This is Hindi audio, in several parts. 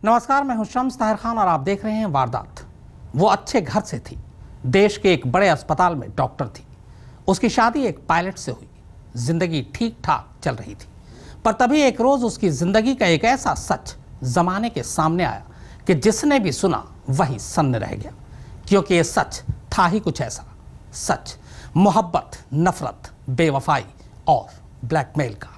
नमस्कार, मैं हूं शम्स ताहिर खान और आप देख रहे हैं वारदात। वो अच्छे घर से थी, देश के एक बड़े अस्पताल में डॉक्टर थी। उसकी शादी एक पायलट से हुई, जिंदगी ठीक ठाक चल रही थी। पर तभी एक रोज उसकी जिंदगी का एक ऐसा सच जमाने के सामने आया कि जिसने भी सुना वही सन्न रह गया, क्योंकि ये सच था ही कुछ ऐसा। सच मोहब्बत, नफरत, बेवफाई और ब्लैकमेल का।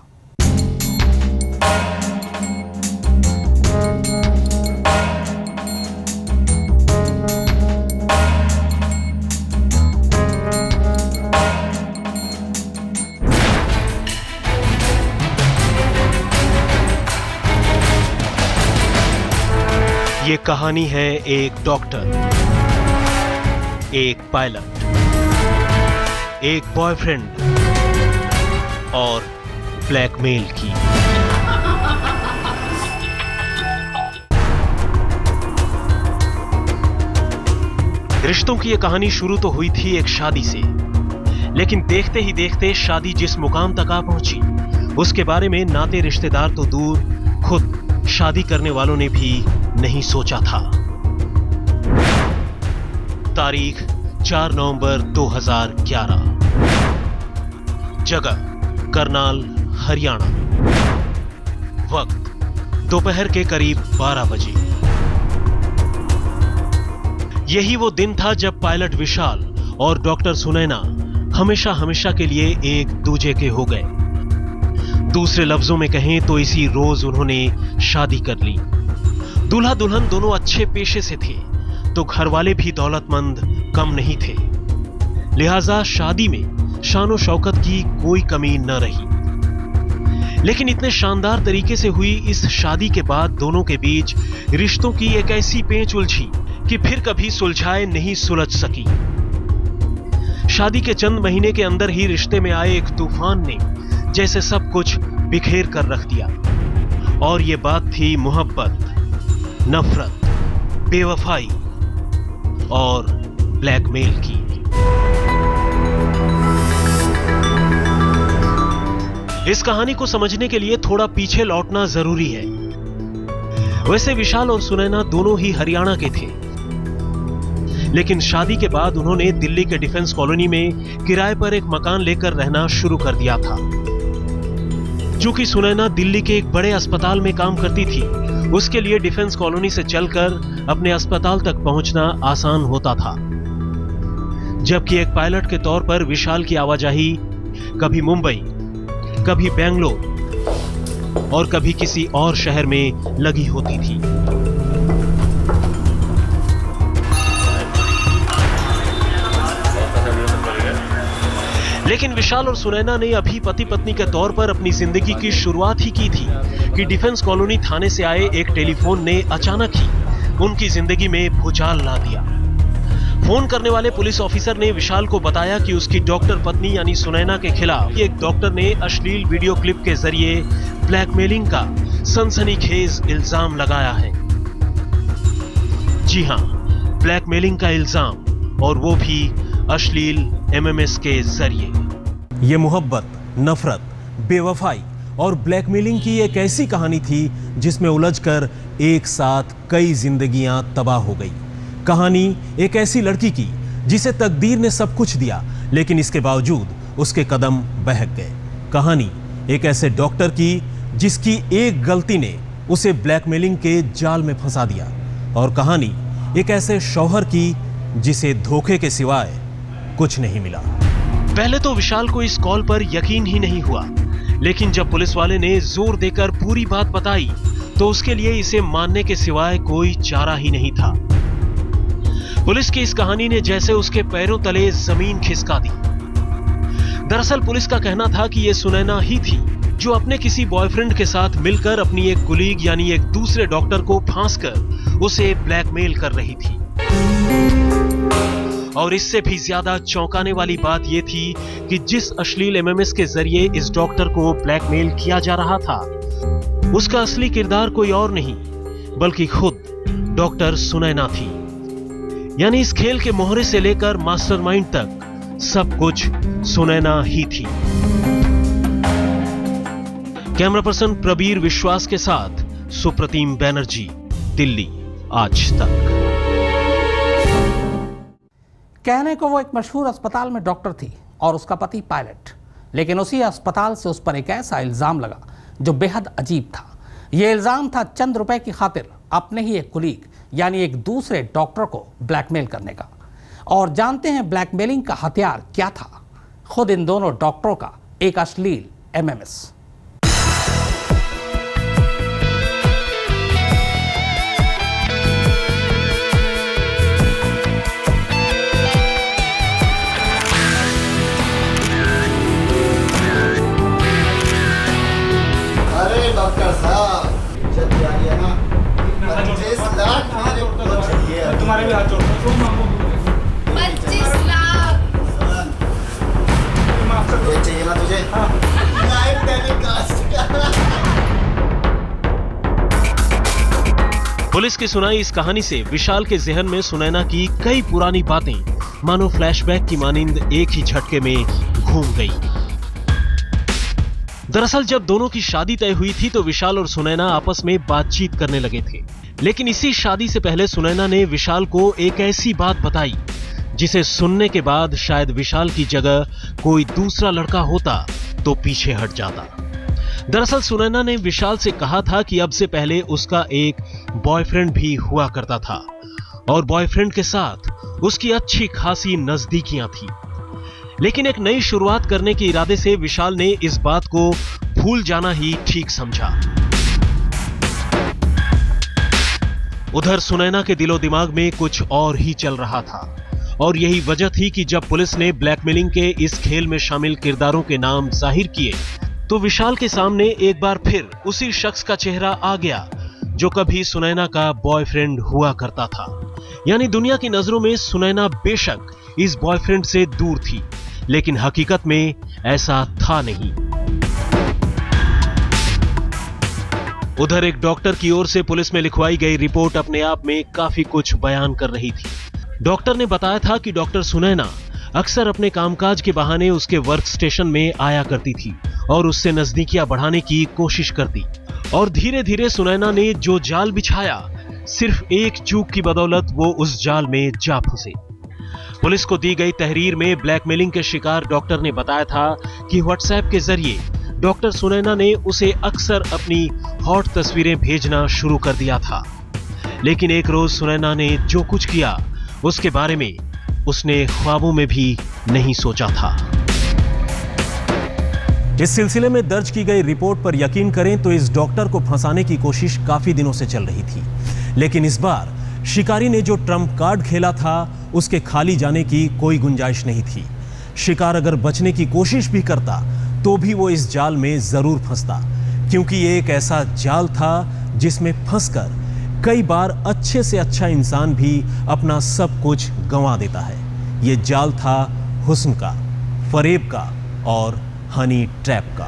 ये कहानी है एक डॉक्टर, एक पायलट, एक बॉयफ्रेंड और ब्लैकमेल की। रिश्तों की ये कहानी शुरू तो हुई थी एक शादी से, लेकिन देखते ही देखते शादी जिस मुकाम तक आ पहुंची, उसके बारे में नाते रिश्तेदार तो दूर, खुद शादी करने वालों ने भी नहीं सोचा था। तारीख 4 नवंबर 2011, जगह करनाल, हरियाणा, वक्त दोपहर के करीब 12 बजे। यही वो दिन था जब पायलट विशाल और डॉक्टर सुनैना हमेशा हमेशा के लिए एक दूजे के हो गए। दूसरे लफ्जों में कहें तो इसी रोज उन्होंने शादी कर ली। दूल्हा दुल्हन दोनों अच्छे पेशे से थे, तो घर वाले भी दौलतमंद कम नहीं थे, लिहाजा शादी में शानो शौकत की कोई कमी न रही। लेकिन इतने शानदार तरीके से हुई इस शादी के बाद दोनों के बीच रिश्तों की एक ऐसी पेंच उलझी कि फिर कभी सुलझाए नहीं सुलझ सकी। शादी के चंद महीने के अंदर ही रिश्ते में आए एक तूफान ने जैसे सब कुछ बिखेर कर रख दिया। और यह बात थी मोहब्बत, नफरत, बेवफाई और ब्लैकमेल की। इस कहानी को समझने के लिए थोड़ा पीछे लौटना जरूरी है। वैसे विशाल और सुनैना दोनों ही हरियाणा के थे, लेकिन शादी के बाद उन्होंने दिल्ली के डिफेंस कॉलोनी में किराए पर एक मकान लेकर रहना शुरू कर दिया था। चूंकि सुनैना दिल्ली के एक बड़े अस्पताल में काम करती थी, उसके लिए डिफेंस कॉलोनी से चलकर अपने अस्पताल तक पहुंचना आसान होता था। जबकि एक पायलट के तौर पर विशाल की आवाजाही कभी मुंबई, कभी बेंगलोर और कभी किसी और शहर में लगी होती थी। लेकिन विशाल और सुनैना ने अभी पति पत्नी के तौर पर अपनी जिंदगी की शुरुआत ही की थी कि डिफेंस कॉलोनी थाने से आए एक टेलीफोन ने अचानक ही उनकी जिंदगी में भूचाल ला दिया। फोन करने वाले पुलिस ऑफिसर ने विशाल को बताया कि उसकी डॉक्टर पत्नी यानी सुनैना के खिलाफ एक डॉक्टर ने अश्लील वीडियो क्लिप के जरिए ब्लैकमेलिंग का सनसनीखेज इल्जाम लगाया है। जी हां, ब्लैकमेलिंग का इल्जाम, और वो भी अश्लील MMS के जरिए। ये मोहब्बत, नफरत, बेवफाई और ब्लैकमेलिंग की एक ऐसी कहानी थी जिसमें उलझकर एक साथ कई जिंदगियां तबाह हो गई। कहानी एक ऐसी लड़की की जिसे तकदीर ने सब कुछ दिया, लेकिन इसके बावजूद उसके कदम बहक गए। कहानी एक ऐसे डॉक्टर की जिसकी एक गलती ने उसे ब्लैकमेलिंग के जाल में फंसा दिया। और कहानी एक ऐसे शौहर की जिसे धोखे के सिवाय कुछ नहीं मिला। पहले तो विशाल को इस कॉल पर यकीन ही नहीं हुआ, लेकिन जब पुलिस वाले ने जोर देकर पूरी बात बताई तो उसके लिए इसे मानने के सिवाय कोई चारा ही नहीं था। पुलिस की इस कहानी ने जैसे उसके पैरों तले जमीन खिसका दी। दरअसल पुलिस का कहना था कि यह सुनैना ही थी जो अपने किसी बॉयफ्रेंड के साथ मिलकर अपनी एक कुलीग यानी एक दूसरे डॉक्टर को फांसकर उसे ब्लैकमेल कर रही थी। और इससे भी ज्यादा चौंकाने वाली बात यह थी कि जिस अश्लील MMS के जरिए इस डॉक्टर को ब्लैकमेल किया जा रहा था, उसका असली किरदार कोई और नहीं बल्कि खुद डॉक्टर सुनैना थी। यानी इस खेल के मोहरे से लेकर मास्टरमाइंड तक सब कुछ सुनैना ही थी। कैमरा पर्सन प्रबीर विश्वास के साथ सुप्रतिम बैनर्जी, दिल्ली आज तक। कहने को वो एक मशहूर अस्पताल में डॉक्टर थी और उसका पति पायलट, लेकिन उसी अस्पताल से उस पर एक ऐसा इल्जाम लगा जो बेहद अजीब था। यह इल्जाम था चंद रुपए की खातिर अपने ही एक कुलीग यानी एक दूसरे डॉक्टर को ब्लैकमेल करने का। और जानते हैं ब्लैकमेलिंग का हथियार क्या था? खुद इन दोनों डॉक्टरों का एक अश्लील एमएमएस। अरे डॉक्टर साहब जल्दी आइए ना, 25 लाख मुझे चाहिए। तुम्हारे भी हाथ जोड़ता हूं। 25 लाख ये चाहिए ना तुझे? Live telecast. पुलिस की सुनाई इस कहानी से विशाल के जहन में सुनैना की कई पुरानी बातें मानो फ्लैशबैक की मानिंद एक ही झटके में घूम गई। दरअसल जब दोनों की शादी तय हुई थी तो विशाल और सुनैना आपस में बातचीत करने लगे थे, लेकिन इसी शादी से पहले सुनैना ने विशाल को एक ऐसी बात बताई जिसे सुनने के बाद शायद विशाल की जगह कोई दूसरा लड़का होता तो पीछे हट जाता। दरअसल सुनैना ने विशाल से कहा था कि अब से पहले उसका एक बॉयफ्रेंड भी हुआ करता था और बॉयफ्रेंड के साथ उसकी अच्छी खासी नजदीकियां थी, लेकिन एक नई शुरुआत करने के इरादे से विशाल ने इस बात को भूल जाना ही ठीक समझा। उधर सुनैना के दिलो दिमाग में कुछ और ही चल रहा था और यही वजह थी कि जब पुलिस ने ब्लैकमेलिंग के इस खेल में शामिल किरदारों के नाम जाहिर किए तो विशाल के सामने एक बार फिर उसी शख्स का चेहरा आ गया जो कभी सुनैना का बॉयफ्रेंड हुआ करता था। यानी दुनिया की नजरों में सुनैना बेशक इस बॉयफ्रेंड से दूर थी, लेकिन हकीकत में ऐसा था नहीं। उधर एक डॉक्टर की ओर से पुलिस में लिखवाई गई रिपोर्ट अपने आप में काफी कुछ बयान कर रही थी। डॉक्टर ने बताया था कि डॉक्टर सुनैना अक्सर अपने कामकाज के बहाने उसके वर्क स्टेशन में आया करती थी और उससे नजदीकियां बढ़ाने की कोशिश करती, और धीरे धीरे सुनैना ने जो जाल बिछाया सिर्फ एक चूक की बदौलत वो उस जाल में जा फंसे। पुलिस को दी गई तहरीर में ब्लैकमेलिंग के शिकार डॉक्टर ने बताया था कि व्हाट्सएप के जरिए डॉक्टर सुनैना ने उसे अक्सर अपनी हॉट तस्वीरें भेजना शुरू कर दिया था, लेकिन एक रोज सुनैना ने जो कुछ किया उसके बारे में उसने ख्वाबों में भी नहीं सोचा था। इस सिलसिले में दर्ज की गई रिपोर्ट पर यकीन करें तो इस डॉक्टर को फंसाने की कोशिश काफी दिनों से चल रही थी, लेकिन इस बार शिकारी ने जो ट्रम्प कार्ड खेला था उसके खाली जाने की कोई गुंजाइश नहीं थी। शिकार अगर बचने की कोशिश भी करता तो भी वो इस जाल में जरूर फंसता, क्योंकि ये एक ऐसा जाल था जिसमें फंसकर कई बार अच्छे से अच्छा इंसान भी अपना सब कुछ गंवा देता है। ये जाल था हुस्न का, फरेब का और हनी ट्रैप का।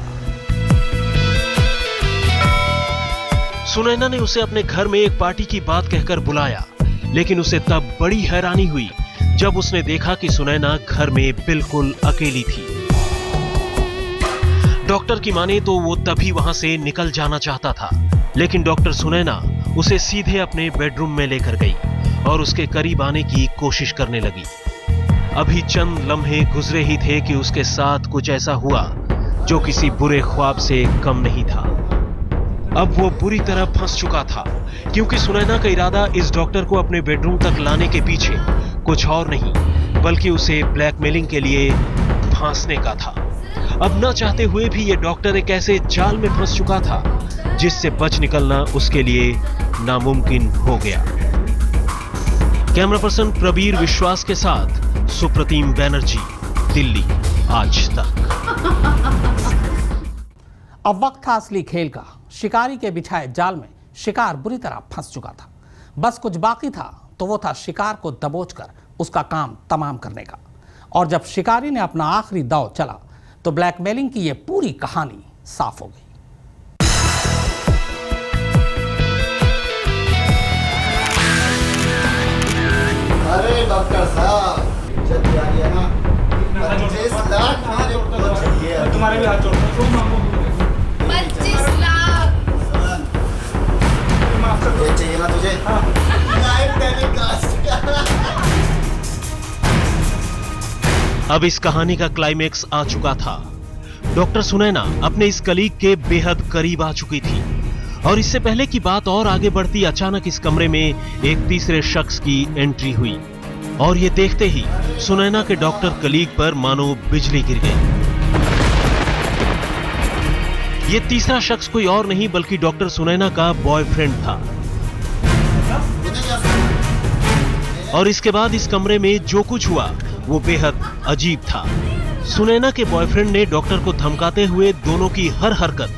सुनैना ने उसे अपने घर में एक पार्टी की बात कहकर बुलाया, लेकिन उसे तब बड़ी हैरानी हुई जब उसने देखा कि सुनैना घर में बिल्कुल अकेली थी। डॉक्टर की माने तो वो तभी वहां से निकल जाना चाहता था, लेकिन डॉक्टर सुनैना उसे सीधे अपने बेडरूम में लेकर गई और उसके करीब आने की कोशिश करने लगी। अभी चंद लम्हे गुजरे ही थे कि उसके साथ कुछ ऐसा हुआ जो किसी बुरे ख्वाब से कम नहीं था। अब वो बुरी तरह फंस चुका था, क्योंकि सुनैना का इरादा इस डॉक्टर को अपने बेडरूम तक लाने के पीछे कुछ और नहीं बल्कि उसे ब्लैकमेलिंग के लिए फांसने का था। अब न चाहते हुए भी ये डॉक्टर एक ऐसे जाल में फंस चुका था जिससे बच निकलना उसके लिए नामुमकिन हो गया। कैमरा पर्सन प्रबीर विश्वास के साथ सुप्रतिम बैनर्जी, दिल्ली आज तक। अब वक्त था असली खेल का। शिकारी के बिछाए जाल में शिकार बुरी तरह फंस चुका था। बस कुछ बाकी था तो वो था शिकार को दबोचकर उसका काम तमाम करने का। और जब शिकारी ने अपना आखिरी दांव चला तो ब्लैकमेलिंग की ये पूरी कहानी साफ हो गई। अरे डॉक्टर साहब जल्दी आइए ना, 25 लाख मुझे चाहिए। तुम्हारे भी हाथ जोड़ता हूं। 25 लाख ये चाहिए ना तुझे? अब इस कहानी का क्लाइमेक्स आ चुका था। डॉक्टर सुनैना अपने इस कलीग के बेहद करीब आ चुकी थी और इससे पहले की बात और आगे बढ़ती, अचानक इस कमरे में एक तीसरे शख्स की एंट्री हुई और ये देखते ही सुनैना के डॉक्टर कलीग पर मानो बिजली गिर गई। ये तीसरा शख्स कोई और नहीं बल्कि डॉक्टर सुनैना का बॉयफ्रेंड था। और इसके बाद इस कमरे में जो कुछ हुआ वो बेहद अजीब था। सुनैना के बॉयफ्रेंड ने डॉक्टर को धमकाते हुए दोनों की हर हरकत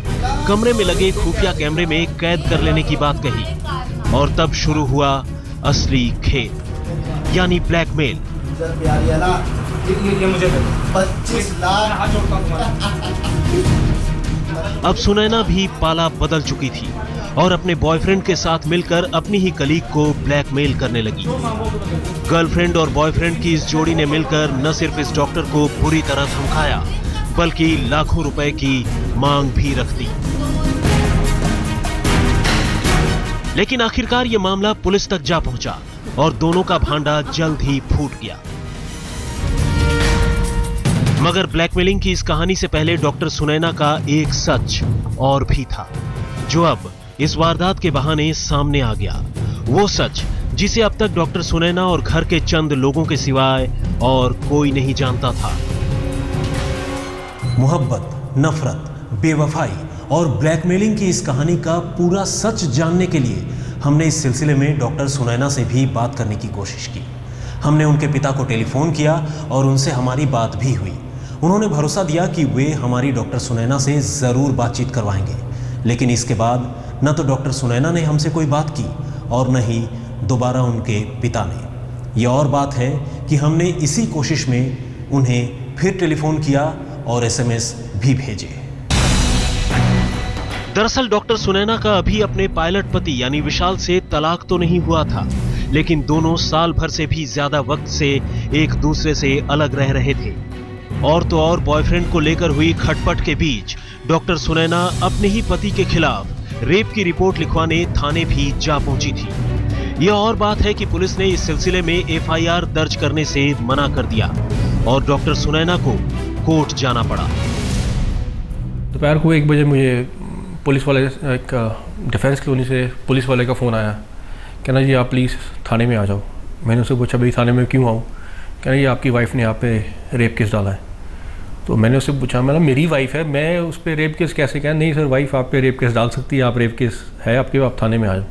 कमरे में लगे खुफिया कैमरे में कैद कर लेने की बात कही और तब शुरू हुआ असली खेल, यानी ब्लैकमेल। ये मुझे 25 लाख। अब सुनैना भी पाला बदल चुकी थी और अपने बॉयफ्रेंड के साथ मिलकर अपनी ही कलीग को ब्लैकमेल करने लगी। गर्लफ्रेंड और बॉयफ्रेंड की इस जोड़ी ने मिलकर न सिर्फ इस डॉक्टर को बुरी तरह धमकाया बल्कि लाखों रुपए की मांग भी रख दी। लेकिन आखिरकार यह मामला पुलिस तक जा पहुंचा और दोनों का भांडा जल्द ही फूट गया। मगर ब्लैकमेलिंग की इस कहानी से पहले डॉक्टर सुनैना का एक सच और भी था जो अब इस वारदात के बहाने सामने आ गया। वो सच जिसे अब तक डॉक्टर सुनैना और घर के चंद लोगों के सिवाय और कोई नहीं जानता था। मोहब्बत, नफरत, बेवफाई और ब्लैकमेलिंग की इस कहानी का पूरा सच जानने के लिए हमने इस सिलसिले में डॉक्टर सुनैना से भी बात करने की कोशिश की। हमने उनके पिता को टेलीफोन किया और उनसे हमारी बात भी हुई। उन्होंने भरोसा दिया कि वे हमारी डॉक्टर सुनैना से ज़रूर बातचीत करवाएंगे। लेकिन इसके बाद न तो डॉक्टर सुनैना ने हमसे कोई बात की और न ही दोबारा उनके पिता ने। यह और बात है कि हमने इसी कोशिश में उन्हें फिर टेलीफोन किया और एसएमएस भी भेजे। दरअसल डॉक्टर सुनैना का अभी अपने पायलट पति यानी विशाल से तलाक तो नहीं हुआ था, लेकिन दोनों साल भर से भी ज्यादा वक्त से एक दूसरे से अलग रह रहे थे। और तो और बॉयफ्रेंड को लेकर हुई खटपट के बीच डॉक्टर सुनैना अपने ही पति के खिलाफ रेप की रिपोर्ट लिखवाने थाने भी जा पहुंची थी। यह और बात है कि पुलिस ने इस सिलसिले में एफआईआर दर्ज करने से मना कर दिया और डॉक्टर सुनैना को कोर्ट जाना पड़ा। दोपहर को 1 बजे मुझे पुलिस वाले एक डिफेंस कॉलोनी से पुलिस वाले का फ़ोन आया, कहना जी आप प्लीज़ थाने में आ जाओ। मैंने उससे पूछा भाई थाने में क्यों आऊँ? कहना जी आपकी वाइफ ने आप पे रेप केस डाला है। तो मैंने उससे पूछा, मतलब मेरी वाइफ है, मैं उस पर रेप केस कैसे? कहा नहीं सर, वाइफ आप पे रेप केस डाल सकती है, आप रेप केस है आपके, आप थाने में आ जाओ।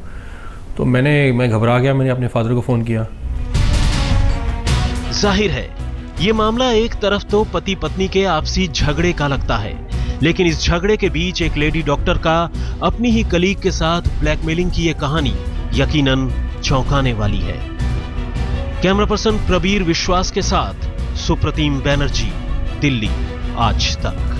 तो मैं घबरा गया, मैंने अपने फादर को फ़ोन किया। जाहिर है ये मामला एक तरफ तो पति पत्नी के आपसी झगड़े का लगता है, लेकिन इस झगड़े के बीच एक लेडी डॉक्टर का अपनी ही कलीग के साथ ब्लैकमेलिंग की यह कहानी यकीनन चौंकाने वाली है। कैमरा पर्सन प्रबीर विश्वास के साथ सुप्रतिम बैनर्जी, दिल्ली आज तक।